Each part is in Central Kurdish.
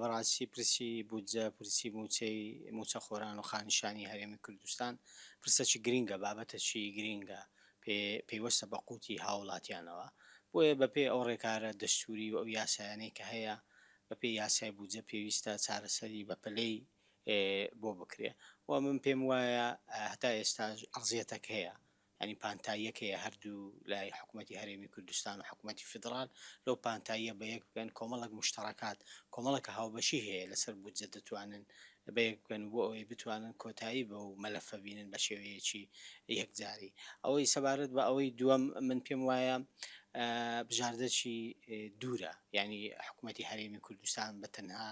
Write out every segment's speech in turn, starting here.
بەڕاستی پرسی بودجە پرسی موچە خۆران و خانیشانی هەرێمی کوردستان پرسەکی گرینگە بابەتەکی گرینگە پێیوەستە بە قوتی هاوڵاتیانەوە بۆیە بەپێ ئەو ڕێکارە دەستوری و ئەو یاسایانەی کە هەیە بەپێ یاسای بودجە پێویستە چارەسەری بە پلەی بۆ بکرێ و من پێم وایە هەتا ئێستا ئەرزیەتەک هەیە ینی پانتاییەک هەیە هەردوو لای حکوومەتتی هەرێمی کوردستان و حکوومەتتی فدرال لەو پانتاییە بە یەک بکەن کۆمەڵک مشتەڕەکات کۆمەڵەکە هاوبەشی هەیە لەسەر بودجە دەتوانن بە یەک بکەن بۆ ئەوەی بتوانن کۆتایی بە و مەلەفە بینن بە شێوەیەکی یەکجاری ئەوەی سەبارەت بە ئەوەی دووەم من پێم وایە بژاردەکی دوورە ینی حکوومەتتی هەرێمی کوردستان بە تەنها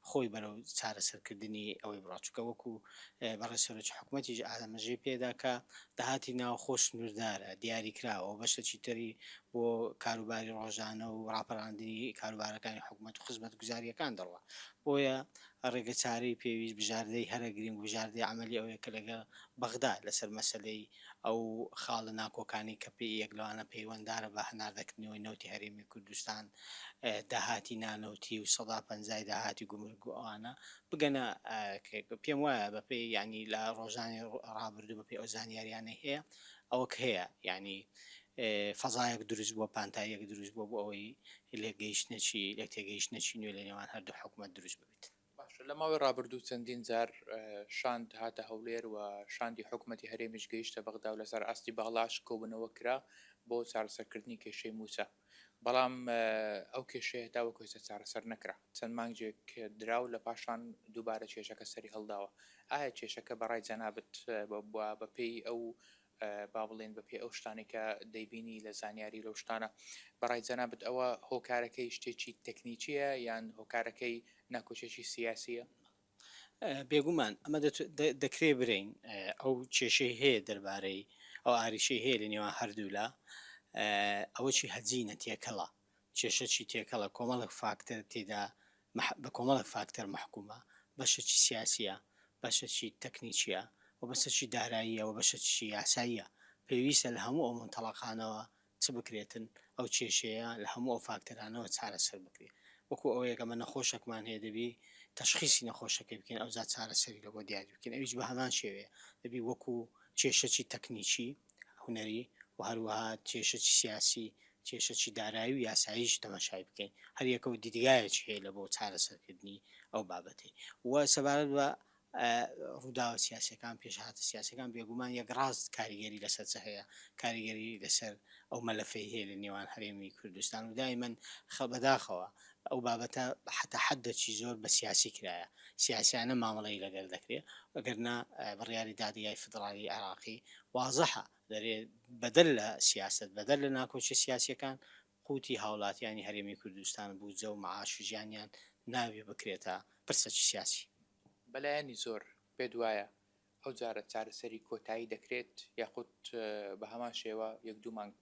خۆی بەرەو چارەسەرکردنی ئەوەی بڕاچکە وەکو بەڕێسەرۆکی حکوومەتیش ئاماژەی پێدا کە داهاتی ناوخۆ سنووردارە دیاری کراوە بەشەکی تری بۆ کاروباری ڕۆژانە و ڕاپەڕاندنی کاروبارەکانی حکوومەت و خزمەت گوزاریەکان دەڕوە بۆیە ڕێگە چارەی پێویست بژاردەی هەرە گرنگ بژاردەی عملی ئەوەیە کە لەگە بەغدا لەسەر مەسلەی ئەو خاڵە ناکۆکانی کە پێی یەک لەوانە پەیوەنددارە بە هەناردەکردنەوەی نەوتی هەرێمی کوردستان داهاتی نانەوتی و 150 داهاتی گومرگ و ئەوانە بگەنە پێم وایە بەپێ ینی لە ڕۆژانی ڕابردوو بەپێ ئەو زانیاریانە هەیە ئەوەک هەیە ینی فەزایەک دروست بووە پانتاییەک دروست بووە بۆ ئەوەی لێگەیشتنەچی لە تێگەیشتنەچی نوێ لە نێوان هەردوو حکوومەت دروست ببیت لە ماوەی ڕابردوو چەندین جار شاند هاتە هەولێر و شاندی حکوومەتتی هەرێمیش گەیشتە بەغدا و لەسەر ئاستی باڵاش کۆبنەوە کرا بۆ چارەسەرکردنی کێشەی موسە بەڵام ئەو کێشەیە هێتا وەکو ێستا چارەسەر نەکرا چەند مانگێک دراو لە پاشان دووبارە کێشەکە سەری هەڵداوە ئایا کێشەکە بەڕای جەنابەت بەپێی ئەو با بڵێن بەپێ ئەو شتانی کە دەیبینی لە زانیاری لەو شتانە بەڕای جەنابەت ئەوە هۆکارەکەی شتێکی تەکنیکیە یان هۆکارەکەی ناکۆچێکی سیاسیە بێگومان ئەمە دەکرێ برین ئەو کێشەی هەیە دەربارەی ئەو ئاریشەی هەیە لە نێوان هەردوولا ئەوەی هەجینە تێکەڵە کێشەی تێکەڵە کۆمەڵک فاکتەر تێدا بە کۆمەڵک فاکتەر مححکومە بەشەی سیاسیە بەشەی تەکنیکیە و بەسەکی داراییەوە بەشەی یاساییە پێویستە لە هەموو ئەو منتەڵەقانەوە چ بکرێتن ئەو کێشەیە لە هەموو ئەو فاکتەرانەوە چارەسەر بکرێت وەکو ئەوەیەکە مە نەخۆشێکمان هەیە دەبی تەشخیصی نەخۆشەکەی بکەین ئەو زات چارەسەری لە بۆ دیاری بکەین ئەویش بە هەمان شێوەیە دەبی وەکو کێشەی تەکنیکی هوەری و هەروەها کێشەی سیاسی کێشەی دارایی و یاساییش تەماشای بکەین هەر یەکە و دیدگایەکی هەیە لە بۆ چارەسەرکردنی ئەو بابەتی وە سەبارەت بە ڕووداوە سیاسەکان پێشهاتە سیاسەکان بێگومان یەک ڕاست کاریگەری لەسەر چ هەیە کاریگەری لەسەر ئەو مەلەفەی هەیە لە نێوان هەرێمی کوردستان و دایمەن بەداخەوە ئەو بابەتە حتا حدەکی زۆر بە سیاسی کرایە سیاسیانە مامەڵەی لەگەر دەکرێت ئەگەرنا بڕیاری دادگای فدرالی عراقی وازەحە دەرێ بەدەل لە سیاست بەدەل لە ناکۆچی سیاسیەکان قوتی هاوڵاتیانی هەرێمی کوردستان بووجە و معاش و ژیانیان ناوی بکرێتە پرسەکی سیاسی بەلایانی زۆر پێ دوایە ئەو جارە چارەسەری کۆتایی دەکرێت یاخود بە هەمان شێوە یەک دوو مانگ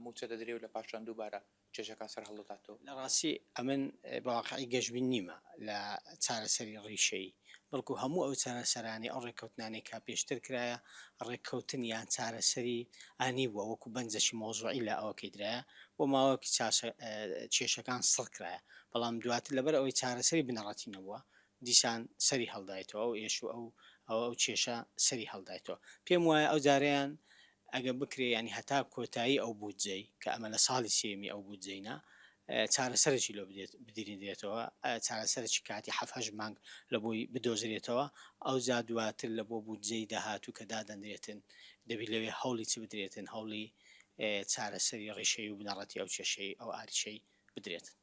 موچە دەدرێت و لە پاشان دووبارە کێشەکە سەر هەڵداتەوە لە ڕاستی ئەمن بەواقعی گەشتبین نیمە لە چارەسەری ڕیشەی بەڵکو هەموو ئەو چارەسەرانی ئەو ڕێککەوتنانێک کا پێشتر کرایە ڕێککەوتن یان چارەسەری ئانی بووە وەکو بەنجەشی مۆزوعی لە ئەوەکەی درایە بۆ ماوەکی کێشەکان سڵ کرایە بەڵام دواتر لەبەر ئەوەی چارەسەری بنەڕەتی نەبووە دیسان سەری هەڵدایەوە ئەو ئێش و ئەو کێشە سەری هەڵدایەوە پێم وایە ئەو جارەیان ئەگە بکرێ ینی هەتا کۆتایی ئەو بودجەی کە ئەمە لە ساڵی سێمی ئەو بودجەینە چارەسەرێکی لۆ بدرین دێتەوە چارەسەرێکی کاتی حەفهەش مانگ لە بۆی بدۆزرێتەوە ئەو جا دواتر لە بۆ بودجەی داهاتوو کە دادەنرێتن دەبی لەوێ هەوڵی چ بدرێتن هەوڵی چارەسەری ڕیشەی و بنەڕەتی ئەو کێشەی ئەو ئاریشەی بدرێتن